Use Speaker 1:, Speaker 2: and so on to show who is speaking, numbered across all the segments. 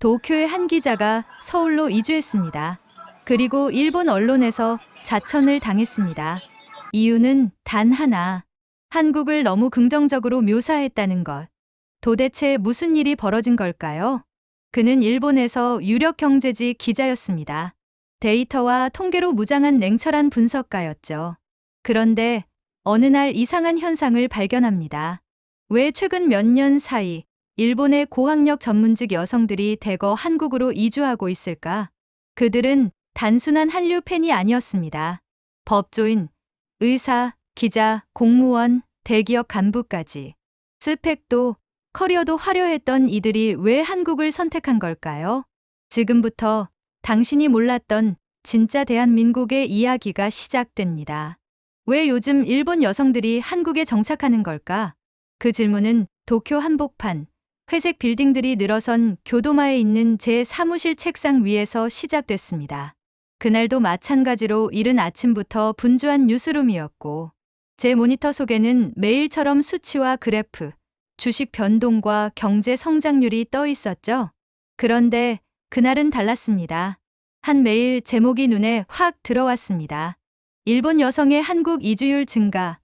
Speaker 1: 도쿄의 한 기자가 서울로 이주했습니다. 그리고 일본 언론에서 좌천을 당했습니다. 이유는 단 하나. 한국을 너무 긍정적으로 묘사했다는 것. 도대체 무슨 일이 벌어진 걸까요? 그는 일본에서 유력 경제지 기자였습니다. 데이터와 통계로 무장한 냉철한 분석가였죠. 그런데 어느 날 이상한 현상을 발견합니다. 왜 최근 몇 년 사이 일본의 고학력 전문직 여성들이 대거 한국으로 이주하고 있을까? 그들은 단순한 한류 팬이 아니었습니다. 법조인, 의사, 기자, 공무원, 대기업 간부까지. 스펙도 커리어도 화려했던 이들이 왜 한국을 선택한 걸까요? 지금부터 당신이 몰랐던 진짜 대한민국의 이야기가 시작됩니다. 왜 요즘 일본 여성들이 한국에 정착하는 걸까? 그 질문은 도쿄 한복판, 회색 빌딩들이 늘어선 교도마에 있는 제 사무실 책상 위에서 시작됐습니다. 그날도 마찬가지로 이른 아침부터 분주한 뉴스룸이었고, 제 모니터 속에는 매일처럼 수치와 그래프, 주식 변동과 경제 성장률이 떠 있었죠. 그런데 그날은 달랐습니다. 한 메일 제목이 눈에 확 들어왔습니다. 일본 여성의 한국 이주율 증가,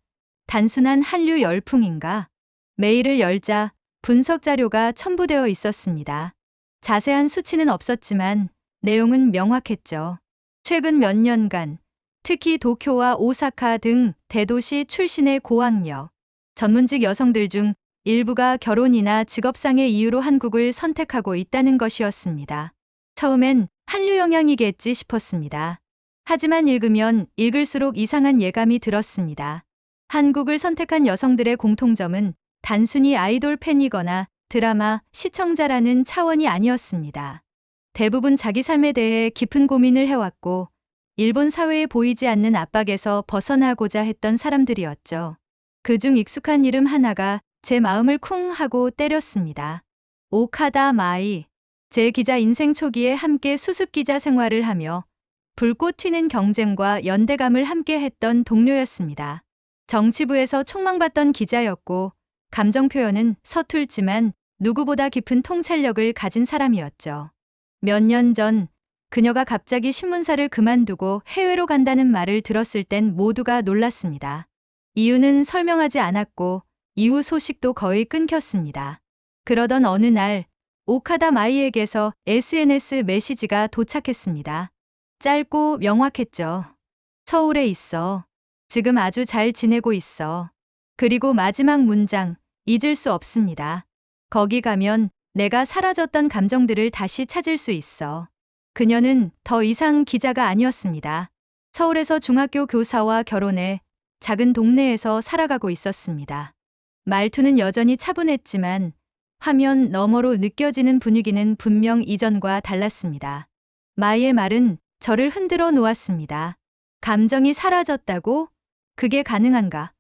Speaker 1: 단순한 한류 열풍인가? 메일을 열자 분석 자료가 첨부되어 있었습니다. 자세한 수치는 없었지만 내용은 명확했죠. 최근 몇 년간 특히 도쿄와 오사카 등 대도시 출신의 고학력, 전문직 여성들 중 일부가 결혼이나 직업상의 이유로 한국을 선택하고 있다는 것이었습니다. 처음엔 한류 영향이겠지 싶었습니다. 하지만 읽으면 읽을수록 이상한 예감이 들었습니다. 한국을 선택한 여성들의 공통점은 단순히 아이돌 팬이거나 드라마 시청자라는 차원이 아니었습니다. 대부분 자기 삶에 대해 깊은 고민을 해왔고 일본 사회에 보이지 않는 압박에서 벗어나고자 했던 사람들이었죠. 그중 익숙한 이름 하나가 제 마음을 쿵 하고 때렸습니다. 오카다 마이. 제 기자 인생 초기에 함께 수습기자 생활을 하며 불꽃 튀는 경쟁과 연대감을 함께 했던 동료였습니다. 정치부에서 촉망받던 기자였고 감정 표현은 서툴지만 누구보다 깊은 통찰력을 가진 사람이었죠. 몇 년 전 그녀가 갑자기 신문사를 그만두고 해외로 간다는 말을 들었을 땐 모두가 놀랐습니다. 이유는 설명하지 않았고 이후 소식도 거의 끊겼습니다. 그러던 어느 날 오카다 마이에게서 SNS 메시지가 도착했습니다. 짧고 명확했죠. 서울에 있어. 지금 아주 잘 지내고 있어. 그리고 마지막 문장, 잊을 수 없습니다. 거기 가면 내가 사라졌던 감정들을 다시 찾을 수 있어. 그녀는 더 이상 기자가 아니었습니다. 서울에서 중학교 교사와 결혼해 작은 동네에서 살아가고 있었습니다. 말투는 여전히 차분했지만 화면 너머로 느껴지는 분위기는 분명 이전과 달랐습니다. 마이의 말은 저를 흔들어 놓았습니다. 감정이 사라졌다고? 그게 가능한가?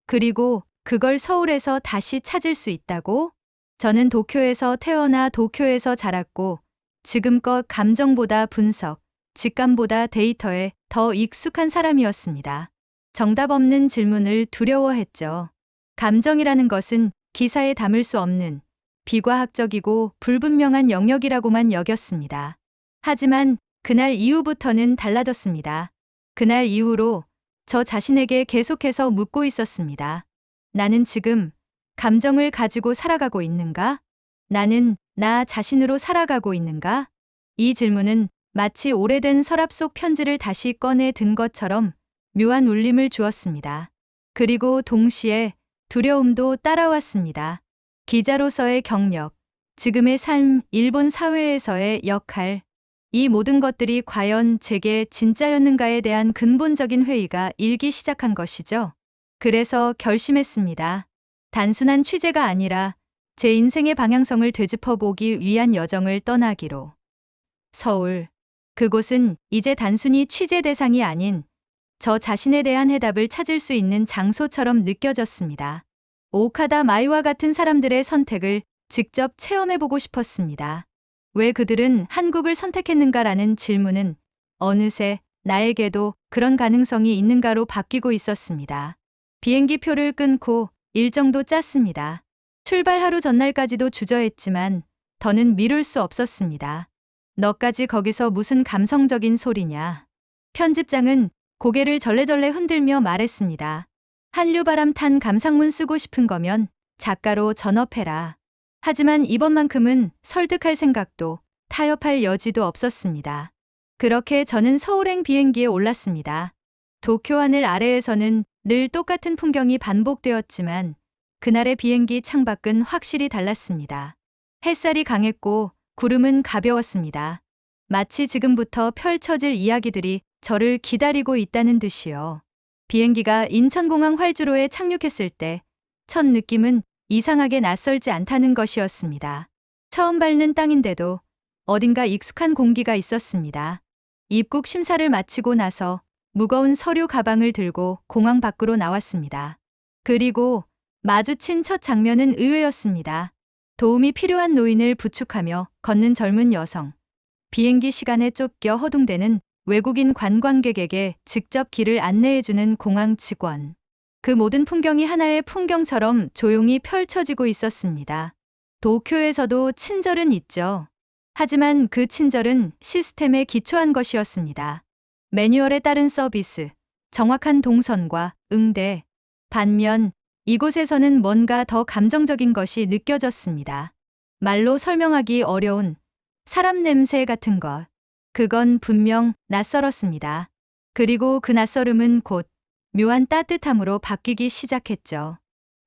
Speaker 1: 그리고 그걸 서울에서 다시 찾을 수 있다고? 저는 도쿄에서 태어나 도쿄에서 자랐고 지금껏 감정보다 분석, 직감보다 데이터에 더 익숙한 사람이었습니다. 정답 없는 질문을 두려워했죠. 감정이라는 것은 기사에 담을 수 없는 비과학적이고 불분명한 영역이라고만 여겼습니다. 하지만 그날 이후부터는 달라졌습니다. 그날 이후로 저 자신에게 계속해서 묻고 있었습니다. 나는 지금 감정을 가지고 살아가고 있는가? 나는 나 자신으로 살아가고 있는가? 이 질문은 마치 오래된 서랍 속 편지를 다시 꺼내 든 것처럼 묘한 울림을 주었습니다. 그리고 동시에 두려움도 따라왔습니다. 기자로서의 경력, 지금의 삶, 일본 사회에서의 역할, 이 모든 것들이 과연 제게 진짜였는가에 대한 근본적인 회의가 일기 시작한 것이죠. 그래서 결심했습니다. 단순한 취재가 아니라 제 인생의 방향성을 되짚어보기 위한 여정을 떠나기로. 서울. 그곳은 이제 단순히 취재 대상이 아닌 저 자신에 대한 해답을 찾을 수 있는 장소처럼 느껴졌습니다. 오카다 마이와 같은 사람들의 선택을 직접 체험해보고 싶었습니다. 왜 그들은 한국을 선택했는가라는 질문은 어느새 나에게도 그런 가능성이 있는가로 바뀌고 있었습니다. 비행기 표를 끊고 일정도 짰습니다. 출발 하루 전날까지도 주저했지만 더는 미룰 수 없었습니다. 너까지 거기서 무슨 감성적인 소리냐. 편집장은 고개를 절레절레 흔들며 말했습니다. 한류바람 탄 감상문 쓰고 싶은 거면 작가로 전업해라. 하지만 이번만큼은 설득할 생각도 타협할 여지도 없었습니다. 그렇게 저는 서울행 비행기에 올랐습니다. 도쿄 하늘 아래에서는 늘 똑같은 풍경이 반복되었지만 그날의 비행기 창밖은 확실히 달랐습니다. 햇살이 강했고 구름은 가벼웠습니다. 마치 지금부터 펼쳐질 이야기들이 저를 기다리고 있다는 듯이요. 비행기가 인천공항 활주로에 착륙했을 때 첫 느낌은 이상하게 낯설지 않다는 것이었습니다. 처음 밟는 땅인데도 어딘가 익숙한 공기가 있었습니다. 입국 심사를 마치고 나서 무거운 서류 가방을 들고 공항 밖으로 나왔습니다. 그리고 마주친 첫 장면은 의외였습니다. 도움이 필요한 노인을 부축하며 걷는 젊은 여성. 비행기 시간에 쫓겨 허둥대는 외국인 관광객에게 직접 길을 안내해주는 공항 직원. 그 모든 풍경이 하나의 풍경처럼 조용히 펼쳐지고 있었습니다. 도쿄에서도 친절은 있죠. 하지만 그 친절은 시스템에 기초한 것이었습니다. 매뉴얼에 따른 서비스, 정확한 동선과 응대. 반면 이곳에서는 뭔가 더 감정적인 것이 느껴졌습니다. 말로 설명하기 어려운 사람 냄새 같은 것. 그건 분명 낯설었습니다. 그리고 그 낯설음은 곧 묘한 따뜻함으로 바뀌기 시작했죠.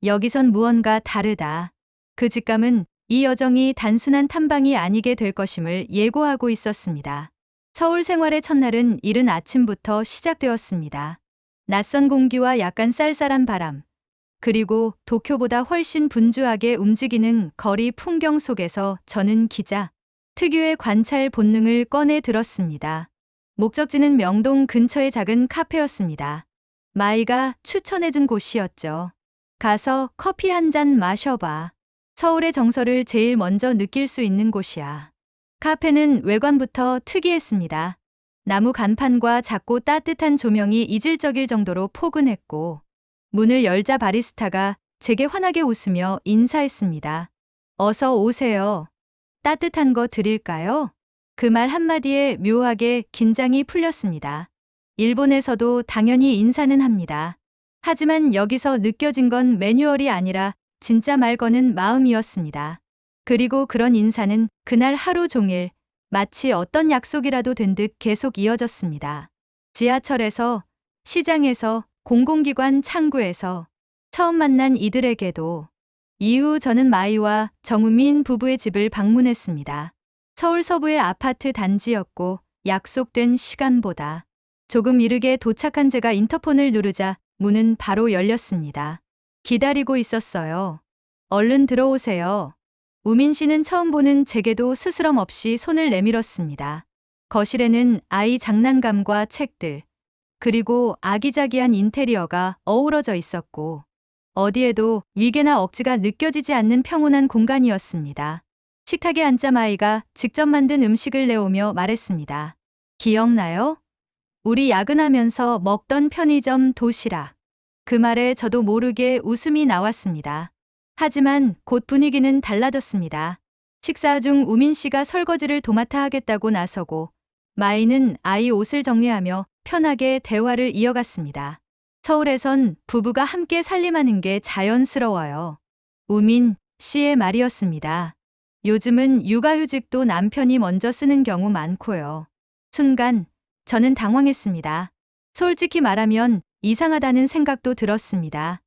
Speaker 1: 여기선 무언가 다르다. 그 직감은 이 여정이 단순한 탐방이 아니게 될 것임을 예고하고 있었습니다. 서울 생활의 첫날은 이른 아침부터 시작되었습니다. 낯선 공기와 약간 쌀쌀한 바람, 그리고 도쿄보다 훨씬 분주하게 움직이는 거리 풍경 속에서 저는 기자 특유의 관찰 본능을 꺼내 들었습니다. 목적지는 명동 근처의 작은 카페였습니다. 마이가 추천해준 곳이었죠. 가서 커피 한 잔 마셔봐. 서울의 정서를 제일 먼저 느낄 수 있는 곳이야. 카페는 외관부터 특이했습니다. 나무 간판과 작고 따뜻한 조명이 이질적일 정도로 포근했고 문을 열자 바리스타가 제게 환하게 웃으며 인사했습니다. 어서 오세요. 따뜻한 거 드릴까요? 그 말 한마디에 묘하게 긴장이 풀렸습니다. 일본에서도 당연히 인사는 합니다. 하지만 여기서 느껴진 건 매뉴얼이 아니라 진짜 말 거는 마음이었습니다. 그리고 그런 인사는 그날 하루 종일 마치 어떤 약속이라도 된 듯 계속 이어졌습니다. 지하철에서, 시장에서, 공공기관 창구에서 처음 만난 이들에게도. 이후 저는 마이와 정우민 부부의 집을 방문했습니다. 서울 서부의 아파트 단지였고 약속된 시간보다 조금 이르게 도착한 제가 인터폰을 누르자 문은 바로 열렸습니다. 기다리고 있었어요. 얼른 들어오세요. 우민 씨는 처음 보는 제게도 스스럼 없이 손을 내밀었습니다. 거실에는 아이 장난감과 책들, 그리고 아기자기한 인테리어가 어우러져 있었고 어디에도 위계나 억지가 느껴지지 않는 평온한 공간이었습니다. 식탁에 앉자 마이가 직접 만든 음식을 내오며 말했습니다. 기억나요? 우리 야근하면서 먹던 편의점 도시락. 그 말에 저도 모르게 웃음이 나왔습니다. 하지만 곧 분위기는 달라졌습니다. 식사 중 우민 씨가 설거지를 도맡아 하겠다고 나서고 마이는 아이 옷을 정리하며 편하게 대화를 이어갔습니다. 서울에선 부부가 함께 살림하는 게 자연스러워요. 우민 씨의 말이었습니다. 요즘은 육아휴직도 남편이 먼저 쓰는 경우 많고요. 순간 저는 당황했습니다. 솔직히 말하면 이상하다는 생각도 들었습니다.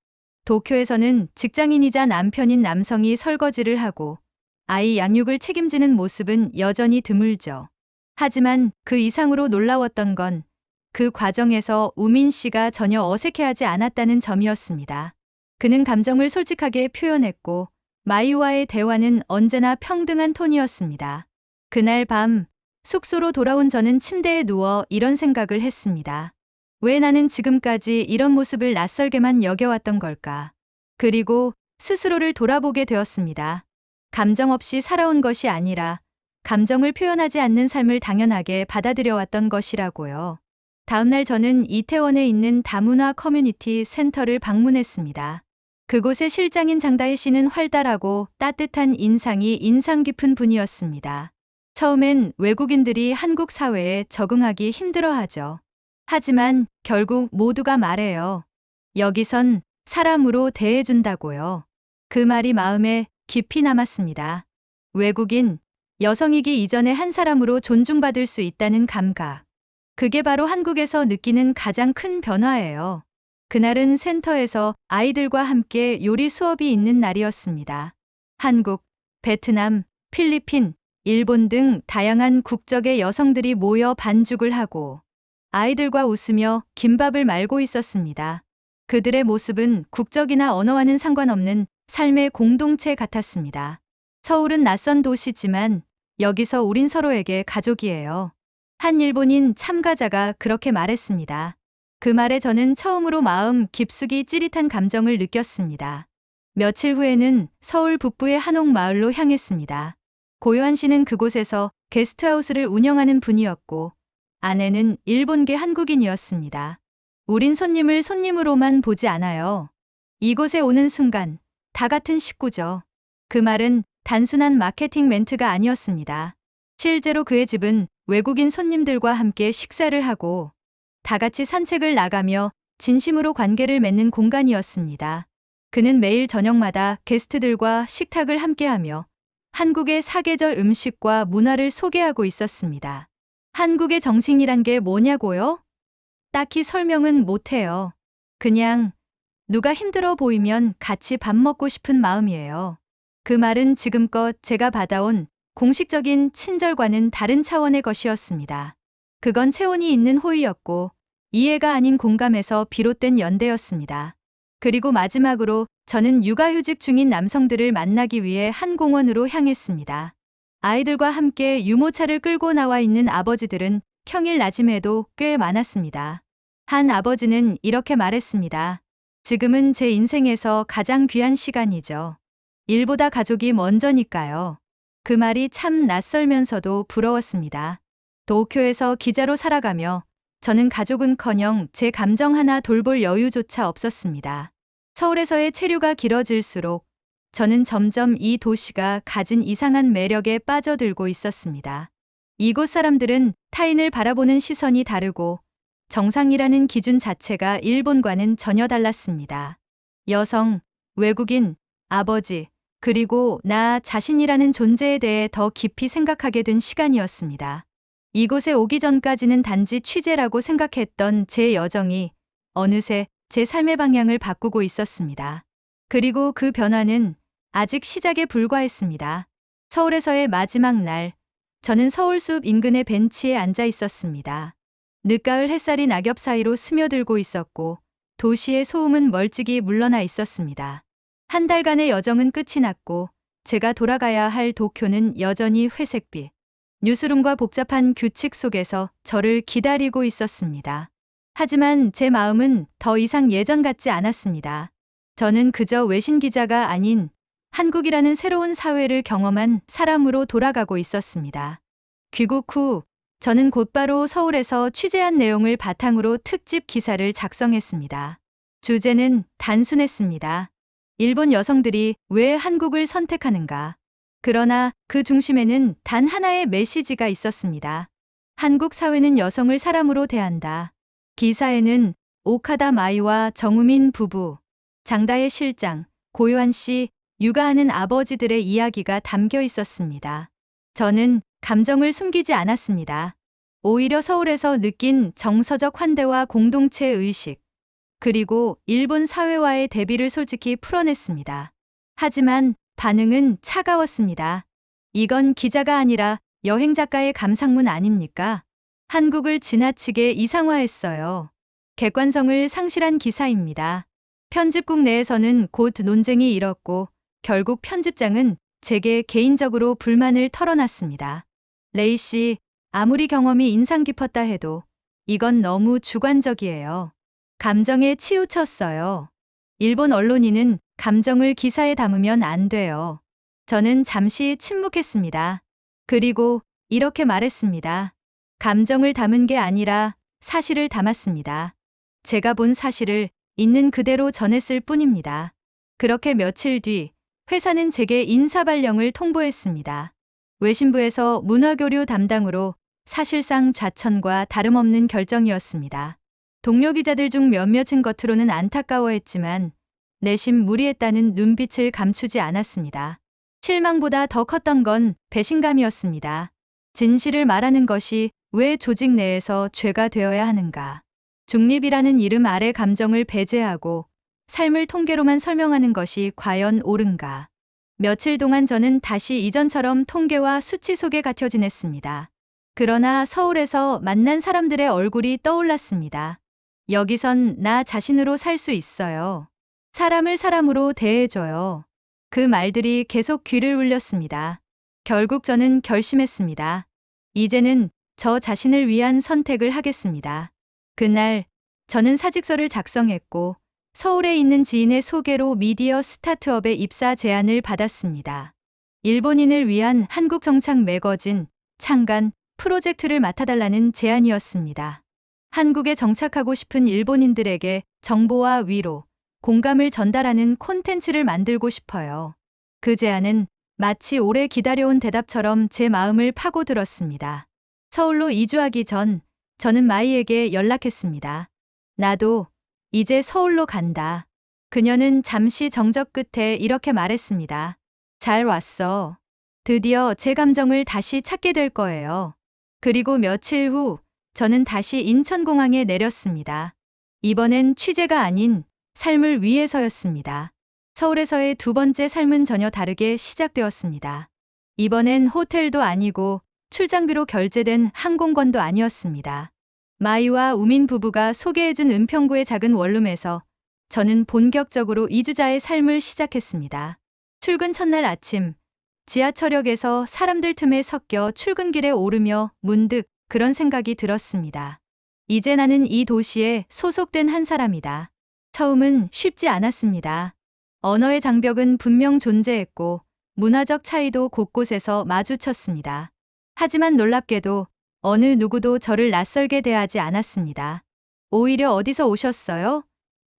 Speaker 1: 도쿄에서는 직장인이자 남편인 남성이 설거지를 하고 아이 양육을 책임지는 모습은 여전히 드물죠. 하지만 그 이상으로 놀라웠던 건 그 과정에서 우민 씨가 전혀 어색해하지 않았다는 점이었습니다. 그는 감정을 솔직하게 표현했고 마이와의 대화는 언제나 평등한 톤이었습니다. 그날 밤 숙소로 돌아온 저는 침대에 누워 이런 생각을 했습니다. 왜 나는 지금까지 이런 모습을 낯설게만 여겨왔던 걸까? 그리고 스스로를 돌아보게 되었습니다. 감정 없이 살아온 것이 아니라 감정을 표현하지 않는 삶을 당연하게 받아들여왔던 것이라고요. 다음날 저는 이태원에 있는 다문화 커뮤니티 센터를 방문했습니다. 그곳의 실장인 장다혜 씨는 활달하고 따뜻한 인상이 인상 깊은 분이었습니다. 처음엔 외국인들이 한국 사회에 적응하기 힘들어하죠. 하지만 결국 모두가 말해요. 여기선 사람으로 대해준다고요. 그 말이 마음에 깊이 남았습니다. 외국인, 여성이기 이전에 한 사람으로 존중받을 수 있다는 감각. 그게 바로 한국에서 느끼는 가장 큰 변화예요. 그날은 센터에서 아이들과 함께 요리 수업이 있는 날이었습니다. 한국, 베트남, 필리핀, 일본 등 다양한 국적의 여성들이 모여 반죽을 하고 아이들과 웃으며 김밥을 말고 있었습니다. 그들의 모습은 국적이나 언어와는 상관없는 삶의 공동체 같았습니다. 서울은 낯선 도시지만 여기서 우린 서로에게 가족이에요. 한 일본인 참가자가 그렇게 말했습니다. 그 말에 저는 처음으로 마음 깊숙이 찌릿한 감정을 느꼈습니다. 며칠 후에는 서울 북부의 한옥 마을로 향했습니다. 고요한 씨는 그곳에서 게스트하우스를 운영하는 분이었고 아내는 일본계 한국인이었습니다. 우린 손님을 손님으로만 보지 않아요. 이곳에 오는 순간 다 같은 식구죠. 그 말은 단순한 마케팅 멘트가 아니었습니다. 실제로 그의 집은 외국인 손님들과 함께 식사를 하고 다 같이 산책을 나가며 진심으로 관계를 맺는 공간이었습니다. 그는 매일 저녁마다 게스트들과 식탁을 함께하며 한국의 사계절 음식과 문화를 소개하고 있었습니다. 한국의 정식이란 게 뭐냐고요? 딱히 설명은 못해요. 그냥 누가 힘들어 보이면 같이 밥 먹고 싶은 마음이에요. 그 말은 지금껏 제가 받아온 공식적인 친절과는 다른 차원의 것이었습니다. 그건 체온이 있는 호의였고 이해가 아닌 공감에서 비롯된 연대였습니다. 그리고 마지막으로 저는 육아휴직 중인 남성들을 만나기 위해 한 공원으로 향했습니다. 아이들과 함께 유모차를 끌고 나와 있는 아버지들은 평일 낮임에도 꽤 많았습니다. 한 아버지는 이렇게 말했습니다. 지금은 제 인생에서 가장 귀한 시간이죠. 일보다 가족이 먼저니까요. 그 말이 참 낯설면서도 부러웠습니다. 도쿄에서 기자로 살아가며 저는 가족은커녕 제 감정 하나 돌볼 여유조차 없었습니다. 서울에서의 체류가 길어질수록 저는 점점 이 도시가 가진 이상한 매력에 빠져들고 있었습니다. 이곳 사람들은 타인을 바라보는 시선이 다르고 정상이라는 기준 자체가 일본과는 전혀 달랐습니다. 여성, 외국인, 아버지, 그리고 나 자신이라는 존재에 대해 더 깊이 생각하게 된 시간이었습니다. 이곳에 오기 전까지는 단지 취재라고 생각했던 제 여정이 어느새 제 삶의 방향을 바꾸고 있었습니다. 그리고 그 변화는 아직 시작에 불과했습니다. 서울에서의 마지막 날, 저는 서울숲 인근의 벤치에 앉아 있었습니다. 늦가을 햇살이 낙엽 사이로 스며들고 있었고 도시의 소음은 멀찍이 물러나 있었습니다. 한 달간의 여정은 끝이 났고 제가 돌아가야 할 도쿄는 여전히 회색빛, 뉴스룸과 복잡한 규칙 속에서 저를 기다리고 있었습니다. 하지만 제 마음은 더 이상 예전 같지 않았습니다. 저는 그저 외신 기자가 아닌 한국이라는 새로운 사회를 경험한 사람으로 돌아가고 있었습니다. 귀국 후 저는 곧바로 서울에서 취재한 내용을 바탕으로 특집 기사를 작성했습니다. 주제는 단순했습니다. 일본 여성들이 왜 한국을 선택하는가? 그러나 그 중심에는 단 하나의 메시지가 있었습니다. 한국 사회는 여성을 사람으로 대한다. 기사에는 오카다 마이와 정우민 부부, 장다혜 실장, 고요한 씨, 육아하는 아버지들의 이야기가 담겨 있었습니다. 저는 감정을 숨기지 않았습니다. 오히려 서울에서 느낀 정서적 환대와 공동체 의식, 그리고 일본 사회와의 대비를 솔직히 풀어냈습니다. 하지만 반응은 차가웠습니다. 이건 기자가 아니라 여행 작가의 감상문 아닙니까? 한국을 지나치게 이상화했어요. 객관성을 상실한 기사입니다. 편집국 내에서는 곧 논쟁이 일었고 결국 편집장은 제게 개인적으로 불만을 털어놨습니다. 레이 씨, 아무리 경험이 인상 깊었다 해도 이건 너무 주관적이에요. 감정에 치우쳤어요. 일본 언론인은 감정을 기사에 담으면 안 돼요. 저는 잠시 침묵했습니다. 그리고 이렇게 말했습니다. 감정을 담은 게 아니라 사실을 담았습니다. 제가 본 사실을 있는 그대로 전했을 뿐입니다. 그렇게 며칠 뒤 회사는 제게 인사발령을 통보했습니다. 외신부에서 문화교류 담당으로 사실상 좌천과 다름없는 결정이었습니다. 동료 기자들 중 몇몇은 겉으로는 안타까워했지만 내심 무리했다는 눈빛을 감추지 않았습니다. 실망보다 더 컸던 건 배신감이었습니다. 진실을 말하는 것이 왜 조직 내에서 죄가 되어야 하는가? 중립이라는 이름 아래 감정을 배제하고 삶을 통계로만 설명하는 것이 과연 옳은가? 며칠 동안 저는 다시 이전처럼 통계와 수치 속에 갇혀 지냈습니다. 그러나 서울에서 만난 사람들의 얼굴이 떠올랐습니다. 여기선 나 자신으로 살 수 있어요. 사람을 사람으로 대해줘요. 그 말들이 계속 귀를 울렸습니다. 결국 저는 결심했습니다. 이제는 저 자신을 위한 선택을 하겠습니다. 그날 저는 사직서를 작성했고 서울에 있는 지인의 소개로 미디어 스타트업에 입사 제안을 받았습니다. 일본인을 위한 한국 정착 매거진 창간 프로젝트를 맡아달라는 제안이었습니다. 한국에 정착하고 싶은 일본인들에게 정보와 위로, 공감을 전달하는 콘텐츠를 만들고 싶어요. 그 제안은 마치 오래 기다려온 대답처럼 제 마음을 파고들었습니다. 서울로 이주하기 전 저는 마이에게 연락했습니다. 나도 이제 서울로 간다. 그녀는 잠시 정적 끝에 이렇게 말했습니다. 잘 왔어. 드디어 제 감정을 다시 찾게 될 거예요. 그리고 며칠 후 저는 다시 인천공항에 내렸습니다. 이번엔 취재가 아닌 삶을 위해서였습니다. 서울에서의 두 번째 삶은 전혀 다르게 시작되었습니다. 이번엔 호텔도 아니고 출장비로 결제된 항공권도 아니었습니다. 마이와 우민 부부가 소개해준 은평구의 작은 원룸에서 저는 본격적으로 이주자의 삶을 시작했습니다. 출근 첫날 아침, 지하철역에서 사람들 틈에 섞여 출근길에 오르며 문득 그런 생각이 들었습니다. 이제 나는 이 도시에 소속된 한 사람이다. 처음은 쉽지 않았습니다. 언어의 장벽은 분명 존재했고 문화적 차이도 곳곳에서 마주쳤습니다. 하지만 놀랍게도 어느 누구도 저를 낯설게 대하지 않았습니다. 오히려 어디서 오셨어요?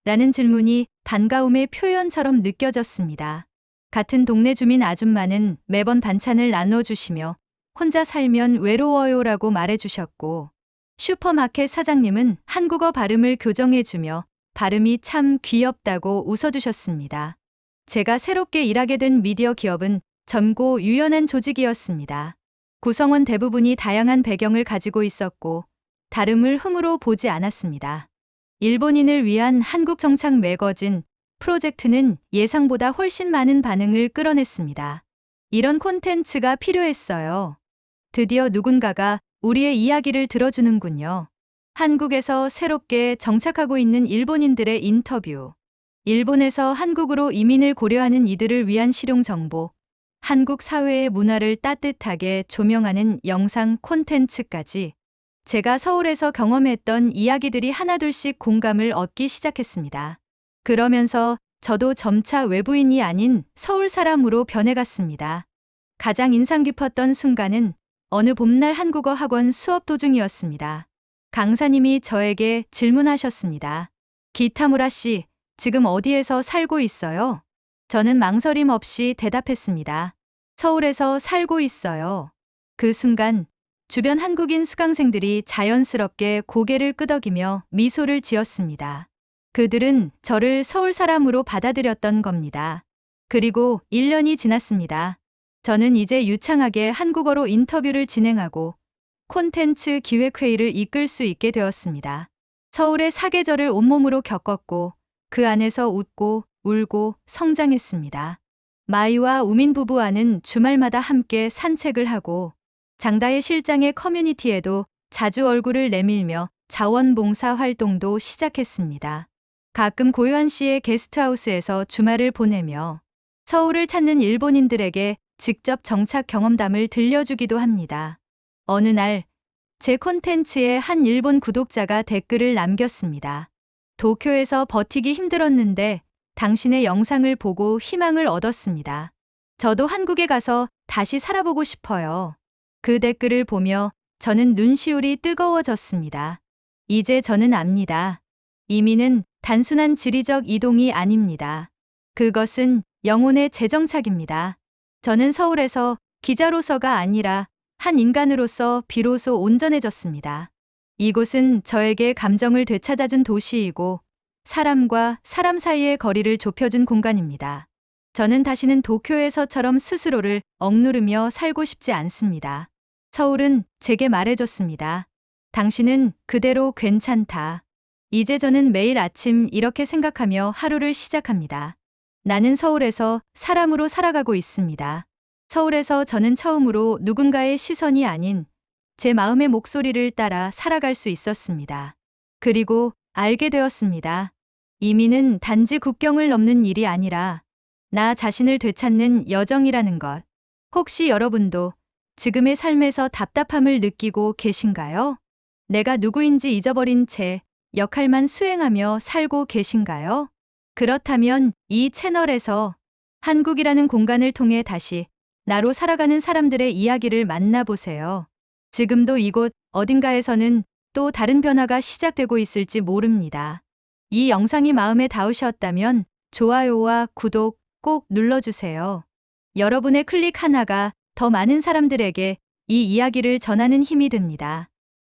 Speaker 1: 라는 질문이 반가움의 표현처럼 느껴졌습니다. 같은 동네 주민 아줌마는 매번 반찬을 나눠주시며 혼자 살면 외로워요라고 말해주셨고 슈퍼마켓 사장님은 한국어 발음을 교정해주며 발음이 참 귀엽다고 웃어주셨습니다. 제가 새롭게 일하게 된 미디어 기업은 젊고 유연한 조직이었습니다. 구성원 대부분이 다양한 배경을 가지고 있었고 다름을 흠으로 보지 않았습니다. 일본인을 위한 한국 정착 매거진 프로젝트는 예상보다 훨씬 많은 반응을 끌어냈습니다. 이런 콘텐츠가 필요했어요. 드디어 누군가가 우리의 이야기를 들어주는군요. 한국에서 새롭게 정착하고 있는 일본인들의 인터뷰. 일본에서 한국으로 이민을 고려하는 이들을 위한 실용 정보. 한국 사회의 문화를 따뜻하게 조명하는 영상 콘텐츠까지 제가 서울에서 경험했던 이야기들이 하나둘씩 공감을 얻기 시작했습니다. 그러면서 저도 점차 외부인이 아닌 서울 사람으로 변해갔습니다. 가장 인상 깊었던 순간은 어느 봄날 한국어 학원 수업 도중이었습니다. 강사님이 저에게 질문하셨습니다. 기타무라 씨, 지금 어디에서 살고 있어요? 저는 망설임 없이 대답했습니다. 서울에서 살고 있어요. 그 순간 주변 한국인 수강생들이 자연스럽게 고개를 끄덕이며 미소를 지었습니다. 그들은 저를 서울 사람으로 받아들였던 겁니다. 그리고 1년이 지났습니다. 저는 이제 유창하게 한국어로 인터뷰를 진행하고 콘텐츠 기획회의를 이끌 수 있게 되었습니다. 서울의 사계절을 온몸으로 겪었고 그 안에서 웃고 울고 성장했습니다. 마이와 우민 부부와는 주말마다 함께 산책을 하고 장다혜 실장의 커뮤니티에도 자주 얼굴을 내밀며 자원봉사 활동도 시작했습니다. 가끔 고요한 씨의 게스트하우스에서 주말을 보내며 서울을 찾는 일본인들에게 직접 정착 경험담을 들려주기도 합니다. 어느 날 제 콘텐츠에 한 일본 구독자가 댓글을 남겼습니다. 도쿄에서 버티기 힘들었는데 당신의 영상을 보고 희망을 얻었습니다. 저도 한국에 가서 다시 살아보고 싶어요. 그 댓글을 보며 저는 눈시울이 뜨거워졌습니다. 이제 저는 압니다. 이민은 단순한 지리적 이동이 아닙니다. 그것은 영혼의 재정착입니다. 저는 서울에서 기자로서가 아니라 한 인간으로서 비로소 온전해졌습니다. 이곳은 저에게 감정을 되찾아준 도시이고 사람과 사람 사이의 거리를 좁혀준 공간입니다. 저는 다시는 도쿄에서처럼 스스로를 억누르며 살고 싶지 않습니다. 서울은 제게 말해줬습니다. 당신은 그대로 괜찮다. 이제 저는 매일 아침 이렇게 생각하며 하루를 시작합니다. 나는 서울에서 사람으로 살아가고 있습니다. 서울에서 저는 처음으로 누군가의 시선이 아닌 제 마음의 목소리를 따라 살아갈 수 있었습니다. 그리고 알게 되었습니다. 이민은 단지 국경을 넘는 일이 아니라 나 자신을 되찾는 여정이라는 것. 혹시 여러분도 지금의 삶에서 답답함을 느끼고 계신가요? 내가 누구인지 잊어버린 채 역할만 수행하며 살고 계신가요? 그렇다면 이 채널에서 한국이라는 공간을 통해 다시 나로 살아가는 사람들의 이야기를 만나보세요. 지금도 이곳 어딘가에서는 또 다른 변화가 시작되고 있을지 모릅니다. 이 영상이 마음에 닿으셨다면 좋아요와 구독 꼭 눌러주세요. 여러분의 클릭 하나가 더 많은 사람들에게 이 이야기를 전하는 힘이 됩니다.